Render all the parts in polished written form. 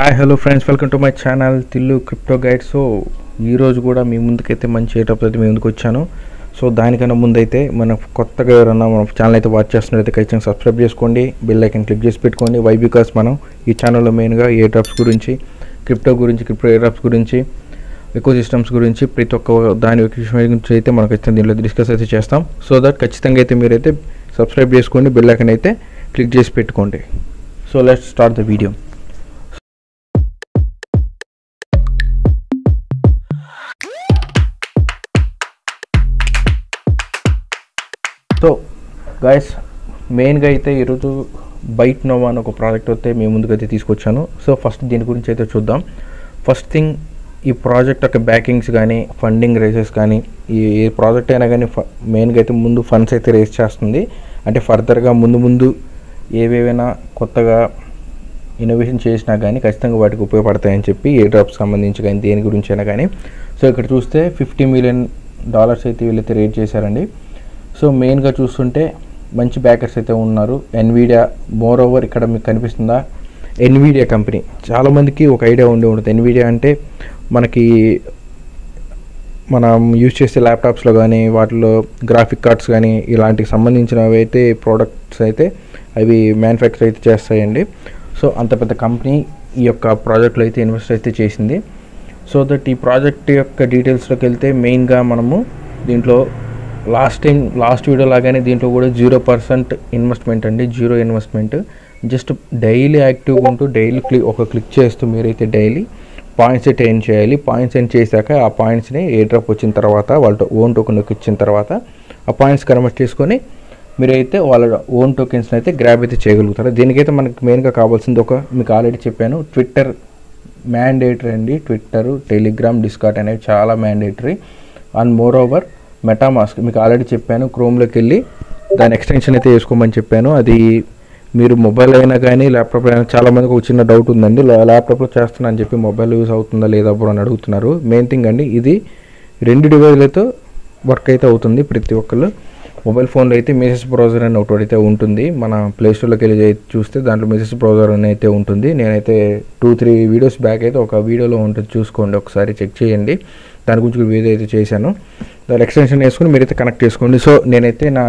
Hi hello friends, welcome to my channel Tillu crypto guide. So ఈరోజు కూడా మీ ముందుకైతే మంచి ఏటప్ అయితే మీ ముందుకు వచ్చాను. సో దానికన్నా ముందైతే మన కొత్తగా ఎవరన్నా మన ఛానల్ అయితే వాచ్ చేస్తున్నట్లయితే ఖచ్చితంగా సబ్స్క్రైబ్ చేసుకోండి, బెల్ ఐకాన్ క్లిక్ చేసి పెట్టుకోండి. వై బికాస్ మనం ఈ ఛానల్లో మెయిన్గా ఏటప్స్ గురించి, క్రిప్టో ఏటప్స్ గురించి, ఎకో సిస్టమ్స్ గురించి ప్రతి ఒక్క దాని విషయం గురించి అయితే మనం ఖచ్చితంగా దీనిలో డిస్కస్ అయితే చేస్తాం. సో దట్ ఖచ్చితంగా అయితే మీరైతే సబ్స్క్రైబ్ చేసుకోండి, బెల్ ఐకాన్ అయితే క్లిక్ చేసి పెట్టుకోండి. So let's start the video. So guys, మెయిన్గా అయితే ఈరోజు బైట్ నోవా అని ఒక ప్రాజెక్ట్ అయితే మీ ముందుకు అయితే తీసుకొచ్చాను. సో ఫస్ట్ దీని గురించి అయితే చూద్దాం. ఫస్ట్ థింగ్, ఈ ప్రాజెక్ట్ యొక్క బ్యాకింగ్స్ కానీ, ఫండింగ్ రేసెస్ కానీ, ఏ ప్రాజెక్ట్ అయినా కానీ మెయిన్గా అయితే ముందు ఫండ్స్ అయితే రేస్ చేస్తుంది. అంటే ఫర్దర్గా ముందు ఏవేవైనా కొత్తగా ఇన్నోవేషన్ చేసినా కానీ ఖచ్చితంగా వాటికి ఉపయోగపడతాయని చెప్పి ఏ డ్రాప్స్ సంబంధించి కానీ దేని గురించి అయినా కానీ. సో ఇక్కడ చూస్తే $50 మిలియన్ అయితే వీళ్ళైతే రేట్ చేశారండి. సో మెయిన్గా చూస్తుంటే మంచి బ్యాకర్స్ అయితే ఉన్నారు. ఎన్విడియా, మోర్ ఓవర్ ఇక్కడ మీకు కనిపిస్తుందా, ఎన్విడియా కంపెనీ. చాలామందికి ఒక ఐడియా ఉంటుంది. ఎన్విడియా అంటే మనకి మనం యూజ్ చేసే ల్యాప్టాప్స్లో కానీ వాటిలో గ్రాఫిక్ కార్డ్స్ కానీ ఇలాంటికి సంబంధించినవి అయితే ప్రోడక్ట్స్ అయితే అవి మ్యానుఫ్యాక్చర్ అయితే చేస్తాయండి. సో అంత పెద్ద కంపెనీ ఈ యొక్క ప్రాజెక్ట్లో అయితే ఇన్వెస్ట్ అయితే చేసింది. సో దట్ ఈ ప్రాజెక్ట్ యొక్క డీటెయిల్స్లోకి వెళ్తే మెయిన్గా మనము దీంట్లో లాస్ట్ వీడియో లాగానే దీంట్లో కూడా 0% ఇన్వెస్ట్మెంట్ అండి, జీరో ఇన్వెస్ట్మెంట్. జస్ట్ డైలీ యాక్టివ్గా ఉంటూ డైలీ క్లిక్ చేస్తూ మీరైతే డైలీ పాయింట్స్ అయితే ఎర్న్ చేయాలి. పాయింట్స్ ఎర్న్ చేశాక ఆ పాయింట్స్ని ఏ డ్రాప్ వచ్చిన తర్వాత వాళ్ళ ఓన్ టోకెన్కి ఇచ్చిన తర్వాత ఆ పాయింట్స్ కన్వర్ట్ చేసుకొని మీరైతే వాళ్ళ ఓన్ టోకెన్స్ని అయితే గ్రాబ్ అయితే చేయగలుగుతారు. దీనికైతే మనకి మెయిన్గా కావాల్సింది మీకు ఆల్రెడీ చెప్పాను, ట్విట్టర్ మ్యాండేటరీ అండి. ట్విట్టర్, టెలిగ్రామ్, డిస్కార్డ్ అనేవి చాలా mandatory. And more over MetaMask మీకు ఆల్రెడీ చెప్పాను, క్రోమ్లోకి వెళ్ళి దాని ఎక్స్టెన్షన్ అయితే వేసుకోమని చెప్పాను. అది మీరు మొబైల్ అయినా కానీ ల్యాప్టాప్ అయినా, చాలామందికి ఒక చిన్న డౌట్ ఉందండి, ల్యాప్టాప్లో చేస్తున్నా అని చెప్పి మొబైల్ యూస్ అవుతుందా లేదా బ్రో అని అడుగుతున్నారు. మెయిన్ థింగ్ అండి, ఇది 2 డివైజ్లతో వర్క్ అయితే అవుతుంది. ప్రతి ఒక్కళ్ళు మొబైల్ ఫోన్లో అయితే మెసేజ్ బ్రౌజర్ అని ఒకటి అయితే ఉంటుంది. మన ప్లేస్టోర్లోకి వెళ్ళి చూస్తే దాంట్లో మెసేజ్ బ్రౌజర్ అని అయితే ఉంటుంది. నేనైతే 2-3 వీడియోస్ బ్యాక్ అయితే ఒక వీడియోలో ఉంటుంది, చూసుకోండి, ఒకసారి చెక్ చేయండి. దాని గురించి వీడియో అయితే చేశాను. దాని ఎక్స్టెన్షన్ వేసుకుని మీరైతే కనెక్ట్ చేసుకోండి. సో నేనైతే నా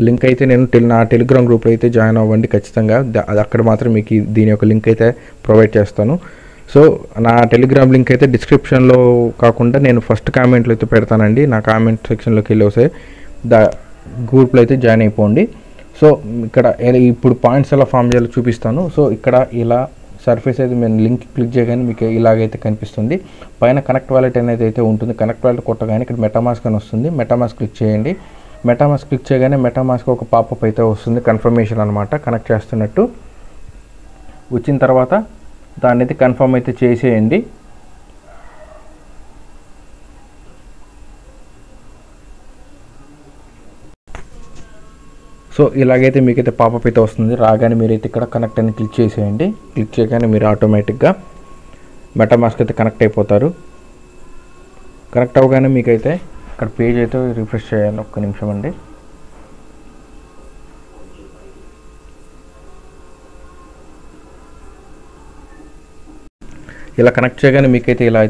లింక్ అయితే నా టెలిగ్రామ్ గ్రూప్లో అయితే జాయిన్ అవ్వండి ఖచ్చితంగా. అది అక్కడ మాత్రం మీకు దీని యొక్క లింక్ అయితే ప్రొవైడ్ చేస్తాను. సో నా టెలిగ్రామ్ లింక్ అయితే డిస్క్రిప్షన్లో కాకుండా నేను ఫస్ట్ కామెంట్లో అయితే పెడతానండి. నా కామెంట్ సెక్షన్లోకి వెళ్ళి వస్తే గ్రూప్లో అయితే జాయిన్ అయిపోండి. సో ఇక్కడ ఇప్పుడు పాయింట్స్ ఎలా ఫామ్ చేయాలో చూపిస్తాను. సో ఇక్కడ ఇలా సర్ఫేస్ అయితే మేము లింక్ క్లిక్ చేయగానే మీకు ఇలాగైతే కనిపిస్తుంది. పైన కనెక్ట్ వాలెట్ అనేది అయితే ఉంటుంది. కనెక్ట్ వాలెట్ కొట్టగానే ఇక్కడ మెటామాస్క్ అని వస్తుంది. మెటామాస్క్ క్లిక్ చేయండి. మెటామాస్క్ క్లిక్ చేయగానే మెటామాస్క్ ఒక పాపప్ అయితే వస్తుంది, కన్ఫర్మేషన్ అనమాట, కనెక్ట్ చేస్తున్నట్టు. వచ్చిన తర్వాత దాన్ని అయితే కన్ఫర్మ్ అయితే చేసేయండి. సో ఇలాగైతే మీకైతే పాపప్ అయితే వస్తుంది. రాగానే మీరైతే ఇక్కడ కనెక్ట్ అని క్లిక్ చేసేయండి. క్లిక్ చేయగానే మీరు ఆటోమేటిక్గా మెటామాస్క్ అయితే కనెక్ట్ అయిపోతారు. కనెక్ట్ అవ్వగానే మీకైతే ఇక్కడ పేజ్ అయితే రిఫ్రెష్ చేయాలి. ఒక్క నిమిషం అండి. ఇలా కనెక్ట్ చేయగానే మీకైతే ఇలా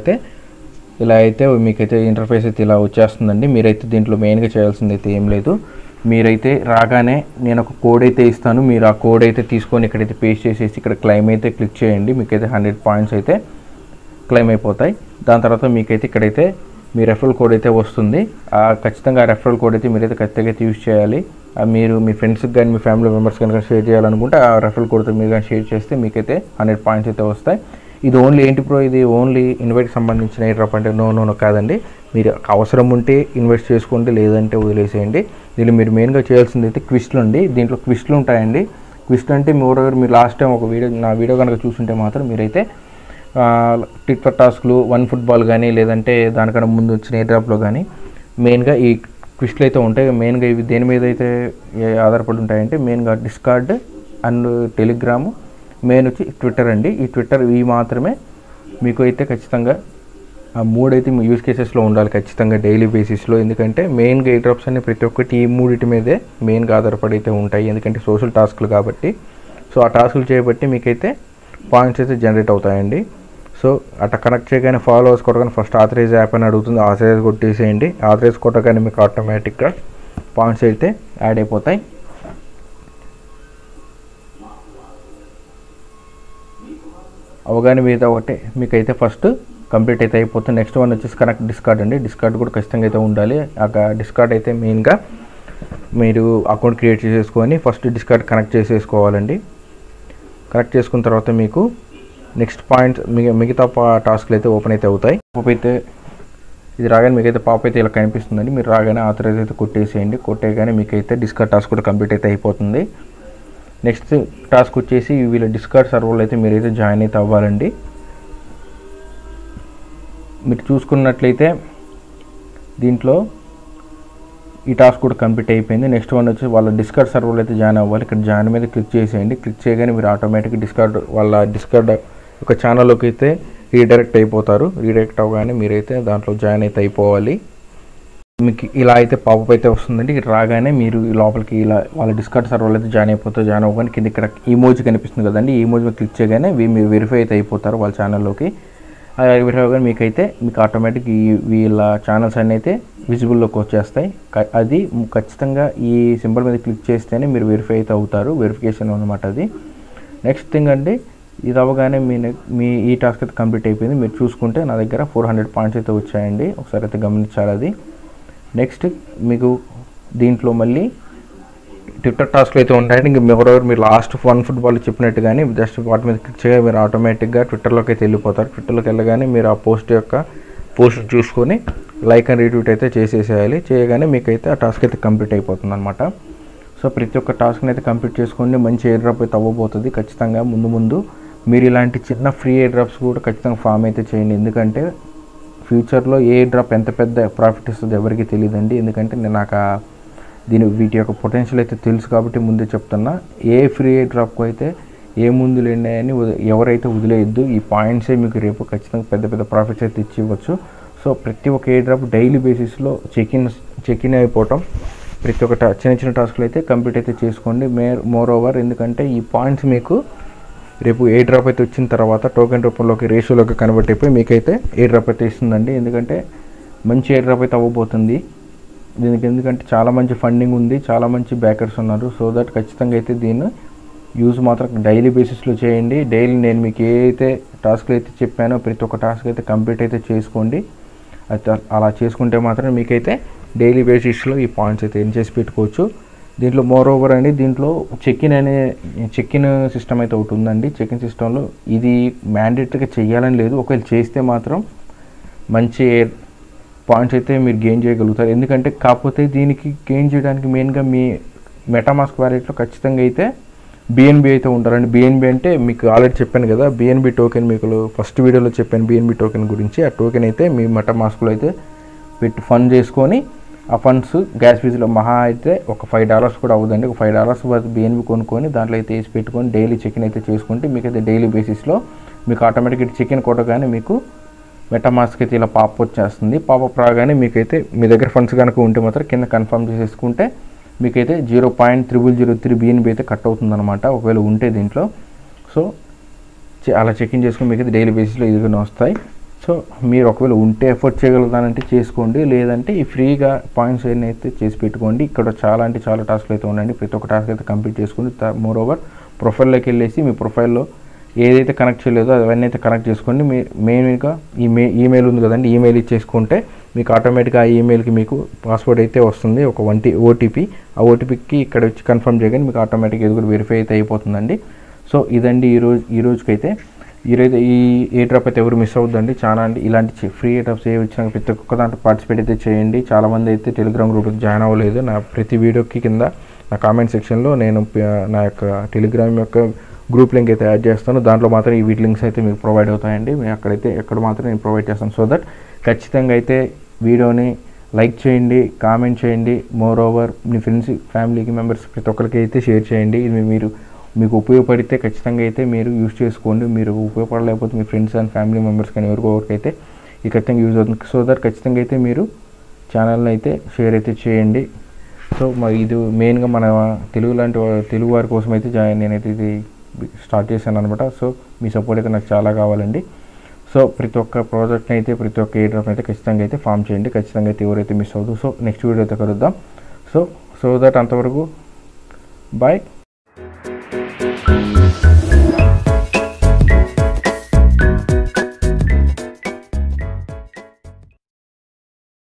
అయితే మీకైతే ఇంటర్ఫేస్ అయితే ఇలా వచ్చేస్తుందండి. మీరైతే దీంట్లో మెయిన్గా చేయాల్సింది అయితే ఏం లేదు. మీరైతే రాగానే నేను ఒక కోడ్ అయితే ఇస్తాను. మీరు ఆ కోడ్ అయితే తీసుకొని ఇక్కడైతే పేస్ట్ చేసేసి ఇక్కడ క్లెయిమ్ అయితే క్లిక్ చేయండి. మీకైతే 100 పాయింట్స్ అయితే క్లెయిమ్ అయిపోతాయి. దాని తర్వాత మీకైతే ఇక్కడైతే మీ రెఫరల్ కోడ్ అయితే వస్తుంది. ఖచ్చితంగా ఆ రెఫరల్ కోడ్ అయితే మీరైతే ఖచ్చితంగా యూజ్ చేయాలి. మీరు మీ ఫ్రెండ్స్కి కానీ మీ ఫ్యామిలీ మెంబర్స్ కనుక షేర్ చేయాలనుకుంటే ఆ రెఫరల్ కోడ్తో మీరు కానీ షేర్ చేస్తే మీకైతే 100 పాయింట్స్ అయితే వస్తాయి. ఇది ఓన్లీ ఏంటి ప్రో, ఇది ఓన్లీ ఇన్వైట్కి సంబంధించిన ఎయిర్ డ్రాప్ అంటే నో కాదండి. మీరు అవసరం ఉంటే ఇన్వెస్ట్ చేసుకోండి, లేదంటే వదిలేసేయండి. దీనిలో మీరు మెయిన్గా చేయాల్సింది అయితే క్విస్ట్లు అండి. దీంట్లో క్విస్ట్లు ఉంటాయండి. క్విస్ట్ అంటే మీరు లాస్ట్ టైం నా వీడియో కనుక చూస్తుంటే మాత్రం మీరైతే ట్విట్టర్ టాస్క్లు, 1 ఫుట్బాల్ కానీ లేదంటే దానికన్నా ముందు వచ్చిన ఎయిర్ డ్రాప్లో కానీ మెయిన్గా ఈ క్విస్ట్లు అయితే ఉంటాయి. మెయిన్గా ఇవి దేని మీద అయితే ఆధారపడి ఉంటాయంటే మెయిన్గా డిస్కార్డ్ అండ్ టెలిగ్రాము, మెయిన్ వచ్చి ట్విట్టర్ అండి. ఈ ట్విట్టర్ ఇవి మాత్రమే మీకు అయితే ఖచ్చితంగా ఆ 3 అయితే మీ యూజ్ కేసెస్లో ఉండాలి ఖచ్చితంగా డైలీ బేసిస్లో. ఎందుకంటే మెయిన్గా ఎయిర్ డ్రాప్స్ అన్ని ప్రతి ఒక్కటి ఈ 3 మీదే మెయిన్గా ఆధారపడి అయితే ఉంటాయి. ఎందుకంటే సోషల్ టాస్క్లు కాబట్టి. సో ఆ టాస్క్లు చేయబట్టి మీకైతే పాయింట్స్ అయితే జనరేట్ అవుతాయండి. సో అట్లా కనెక్ట్ చేయగానే ఫాలోవర్స్ కొట్టగానే ఫస్ట్ ఆథరైజ్ యాప్ అని అడుగుతుంది, ఆథరైజ్ కొట్టేసేయండి. ఆథరైజ్ కొట్టగానే మీకు ఆటోమేటిక్గా పాయింట్స్ అయితే యాడ్ అయిపోతాయి. అవగానే మీద ఒకటే మీకైతే ఫస్ట్ కంప్లీట్ అయితే అయిపోతుంది. నెక్స్ట్ వన్ వచ్చేసి కనెక్ట్ డిస్కార్డ్ అండి. డిస్కార్డ్ కూడా ఖచ్చితంగా అయితే ఉండాలి. డిస్కార్డ్ అయితే మెయిన్గా మీరు అకౌంట్ క్రియేట్ చేసేసుకొని ఫస్ట్ డిస్కార్డ్ కనెక్ట్ చేసేసుకోవాలండి. కనెక్ట్ చేసుకున్న తర్వాత మీకు నెక్స్ట్ పాయింట్స్ మిగతా టాస్క్లు అయితే ఓపెన్ అయితే అవుతాయి. అయితే ఇది రాగానే మీకైతే పాప్ అయితే ఇలా కనిపిస్తుందండి. మీరు రాగానే ఆథరైజ్ అయితే కొట్టేసేయండి. కొట్టేగానే మీకైతే డిస్కార్డ్ టాస్క్ కూడా కంప్లీట్ అయితే అయిపోతుంది. నెక్స్ట్ టాస్క్ వచ్చేసి వీళ్ళ డిస్కార్డ్ సర్వర్లో అయితే మీరైతే జాయిన్ అయితే అవ్వాలండి. మీరు చూసుకున్నట్లయితే దీంట్లో ఈ టాస్క్ కూడా కంప్లీట్ అయిపోయింది. నెక్స్ట్ వన్ వచ్చి వాళ్ళ డిస్కార్డ్ సర్వర్లో అయితే జాయిన్ అవ్వాలి. ఇక్కడ జాయిన్ మీద క్లిక్ చేసేయండి. క్లిక్ చేయగానే మీరు ఆటోమేటిక్గా వాళ్ళ డిస్కార్డ్ ఒక ఛానల్లోకి అయితే రీడైరెక్ట్ అయిపోతారు. రీడైరెక్ట్ అవ్వగానే మీరైతే దాంట్లో జాయిన్ అయితే అయిపోవాలి. మీకు ఇలా అయితే పాపప్ అయితే వస్తుందండి. ఇక్కడ రాగానే మీరు లోపలికి ఇలా వాళ్ళ డిస్కార్డ్ సర్వర్లో అయితే జాయిన్ అయిపోతారు. జాయిన్ అవ్వగానే కింద ఇక్కడ ఈమోజీ కనిపిస్తుంది కదండి, ఈ ఈమోజీ మీద క్లిక్ చేయగానే మీరు వెరిఫై అయితే అయిపోతారు వాళ్ళ ఛానల్లోకి. వెరిఫై అవ్వగానే మీకు ఆటోమేటిక్ వీళ్ళ ఛానల్స్ అన్నీ అయితే విజిబుల్లోకి వచ్చేస్తాయి. అది ఖచ్చితంగా ఈ సింబల్ మీద క్లిక్ చేస్తేనే మీరు వెరిఫై అయితే అవుతారు. వెరిఫికేషన్ అనమాట అది. నెక్స్ట్ థింగ్ అండి, ఇది అవ్వగానే మీ ఈ టాస్క్ అయితే కంప్లీట్ అయిపోయింది. మీరు చూసుకుంటే నా దగ్గర 400 పాయింట్స్ అయితే వచ్చాయండి. ఒకసారి అయితే గమనించాలి అది. నెక్స్ట్ మీకు దీంట్లో మళ్ళీ ట్విట్టర్ టాస్క్లు అయితే ఉంటాయండి. ఇంక మీరు లాస్ట్ వన్ ఫుట్బాల్ చెప్పినట్టుగానే జస్ట్ వాటి మీద క్లిక్ చేయగా మీరు ఆటోమేటిక్గా ట్విట్టర్లోకి అయితే వెళ్ళిపోతారు. ట్విట్టర్లోకి వెళ్ళగానే మీరు ఆ పోస్ట్ చూసుకొని లైక్ అండ్ రీట్వీట్ అయితే చేసేసేయాలి. చేయగానే మీకైతే ఆ టాస్క్ అయితే కంప్లీట్ అయిపోతుంది అనమాట. సో ప్రతి ఒక్క టాస్క్ని అయితే కంప్లీట్ చేసుకోండి. మంచి ఎయిర్ డ్రాప్ అయితే అవ్వబోతుంది. ఖచ్చితంగా ముందు మీరు ఇలాంటి చిన్న ఫ్రీ ఎయిర్ డ్రాప్స్ కూడా ఖచ్చితంగా ఫామ్ అయితే చేయండి. ఎందుకంటే ఫ్యూచర్లో ఏ డ్రాప్ ఎంత పెద్ద ప్రాఫిట్ ఇస్తుందో ఎవరికి తెలియదండి. ఎందుకంటే నేను వీటి యొక్క పొటెన్షియల్ అయితే తెలుసు కాబట్టి ముందే చెప్తున్నా. ఏ ఫ్రీ డ్రాప్కు అయితే ఏ ముందు లేండి అని ఎవరైతే వదిలేయద్దు. ఈ పాయింట్సే మీకు రేపు ఖచ్చితంగా పెద్ద ప్రాఫిట్స్ అయితే ఇచ్చి ఇవ్వచ్చు. సో ప్రతి ఒక్క ఏ డ్రాప్ డైలీ బేసిస్లో చెక్ ఇన్ అయిపోవటం, ప్రతి ఒక్క చిన్న టాస్క్లు అయితే కంప్లీట్ అయితే చేసుకోండి. మోర్ ఓవర్ ఎందుకంటే ఈ పాయింట్స్ మీకు రేపు ఏ డ్రాప్ అయితే వచ్చిన తర్వాత టోకెన్ రూపంలోకి రేషియోలోకి కన్వర్ట్ అయిపోయి మీకైతే ఏ డ్రాప్ అయితే ఇస్తుందండి. ఎందుకంటే మంచి ఏ డ్రాప్ అయితే అవ్వబోతుంది. దీనికి ఎందుకంటే చాలా మంచి ఫండింగ్ ఉంది, చాలా మంచి బ్యాకర్స్ ఉన్నారు. సో దట్ ఖచ్చితంగా అయితే దీన్ని యూజ్ మాత్రం డైలీ బేసిస్లో చేయండి. డైలీ నేను మీకు ఏ అయితే టాస్క్లు అయితే చెప్పానో ప్రతి ఒక్క టాస్క్ అయితే కంప్లీట్ అయితే చేసుకోండి. అలా చేసుకుంటే మాత్రం మీకైతే డైలీ బేసిస్లో ఈ పాయింట్స్ అయితే ఎర్న్ చేసి పెట్టుకోవచ్చు. దీంట్లో మోర్ ఓవర్ అండి, దీంట్లో చెక్ ఇన్ సిస్టమ్ అయితే ఒకటి ఉందండి. చెక్ ఇన్ సిస్టంలో ఇది మ్యాండేటరీగా చేయాలని లేదు. ఒకవేళ చేస్తే మాత్రం మంచి పాయింట్స్ అయితే మీరు గెయిన్ చేయగలుగుతారు. ఎందుకంటే కాకపోతే దీనికి గెయిన్ చేయడానికి మెయిన్గా మీ మెటామాస్క్ వ్యాలెట్లో ఖచ్చితంగా అయితే బిఎన్బి అయితే ఉంటారండి. బిఎన్బి అంటే మీకు ఆల్రెడీ చెప్పాను కదా, బిఎన్బి టోకెన్ మీకు ఫస్ట్ వీడియోలో చెప్పాను బిఎన్బి టోకెన్ గురించి. ఆ టోకెన్ అయితే మీ మెటామాస్క్లో అయితే పెట్టి ఫండ్ చేసుకొని ఆ ఫండ్స్ గ్యాస్ ఫీజులో మహా అయితే ఒక $5 కూడా అవుతుందండి. ఒక $5 వరకు బిఎన్బి కొనుక్కొని దాంట్లో అయితే వేసి పెట్టుకొని డైలీ చెక్ ఇన్ అయితే చేసుకుంటే మీకైతే డైలీ బేసిస్లో మీకు ఆటోమేటిక్గా చెక్ ఇన్ కొట్టగానే మీకు మెటామాస్క్ అయితే ఇలా పాప్ వచ్చేస్తుంది. పాపప్ రాగానే మీకైతే మీ దగ్గర ఫండ్స్ కనుక ఉంటే మాత్రం కింద కన్ఫర్మ్ చేసేసుకుంటే మీకైతే 0.0003 బిఎన్బి అయితే కట్ అవుతుందన్నమాట ఒకవేళ ఉంటే దీంట్లో. సో అలా చెక్ ఇన్ చేసుకుని మీకైతే డైలీ బేసిస్లో ఇదిగానే వస్తాయి. సో మీరు ఒకవేళ ఉంటే ఎఫర్ట్ చేయగలుగుతానంటే చేసుకోండి, లేదంటే ఈ ఫ్రీగా పాయింట్స్ అయితే చేసి పెట్టుకోండి. ఇక్కడ చాలా టాస్క్లు అయితే ఉండండి. ప్రతి ఒక్క టాస్క్ అయితే కంప్లీట్ చేసుకోండి. మోర్ ఓవర్ ప్రొఫైల్లోకి వెళ్ళేసి మీ ప్రొఫైల్లో ఏదైతే కనెక్ట్ చేయలేదో అవన్నీ అయితే కనెక్ట్ చేసుకోండి. మెయిన్గా ఈమెయిల్ ఉంది కదండి, ఈమెయిల్ ఇచ్చేసుకుంటే మీకు ఆటోమేటిక్గా ఆ ఈమెయిల్కి మీకు పాస్వర్డ్ అయితే వస్తుంది, ఒక ఓటీపీ. ఆ ఓటీపీకి ఇక్కడ వచ్చి కన్ఫర్మ్ చేయగానే మీకు ఆటోమేటిక్గా ఇది కూడా వెరిఫై అయితే అయిపోతుందండి. సో ఇదండి ఈ రోజుకైతే ఈ ఏ డ్రాప్ అయితే ఎవరు మిస్ అవుతుందండి. చాలా అంటే ఇలాంటి ఫ్రీ ఏ డ్రాప్స్ ఏ వచ్చినా ప్రతి ఒక్క దాంట్లో పార్టిసిపేట్ అయితే చేయండి. చాలామంది అయితే టెలిగ్రామ్ గ్రూప్కి జాయిన్ అవ్వలేదు. నా ప్రతి వీడియోకి కింద నా కామెంట్ సెక్షన్లో నేను నా యొక్క టెలిగ్రామ్ యొక్క గ్రూప్ లింక్ అయితే యాడ్ చేస్తాను. దాంట్లో మాత్రం ఈ వీటి లింక్స్ అయితే మీకు ప్రొవైడ్ అవుతాయండి. ఎక్కడ మాత్రం నేను ప్రొవైడ్ చేస్తాను. సో దట్ ఖచ్చితంగా అయితే వీడియోని లైక్ చేయండి, కామెంట్ చేయండి. మోర్ ఓవర్ మీ ఫ్రెండ్స్ ఫ్యామిలీకి మెంబర్స్ ప్రతి ఒక్కరికి అయితే షేర్ చేయండి. ఇది మీకు ఉపయోగపడితే ఖచ్చితంగా అయితే మీరు యూజ్ చేసుకోండి. మీరు ఉపయోగపడలేకపోతే మీ ఫ్రెండ్స్ అండ్ ఫ్యామిలీ మెంబర్స్ కానీ ఎవరికైతే ఇది ఖచ్చితంగా యూజ్ అవుతుంది. సో దట్ ఖచ్చితంగా అయితే మీరు ఛానల్ని అయితే షేర్ అయితే చేయండి. సో మరి ఇది మెయిన్గా మన తెలుగు వారి కోసం అయితే నేనైతే ఇది స్టార్ట్ చేశాను అనమాట. సో మీ సపోర్ట్ అయితే నాకు చాలా కావాలండి. సో ప్రతి ఒక్క ప్రాజెక్ట్ని అయితే, ప్రతి ఒక్క ఎయిర్ డ్రాప్ని అయితే ఖచ్చితంగా అయితే ఫామ్ చేయండి. ఖచ్చితంగా అయితే ఎవరైతే మిస్ అవుతుంది. సో నెక్స్ట్ వీడియో అయితే కలుద్దాం. సో దట్ అంతవరకు బాయ్.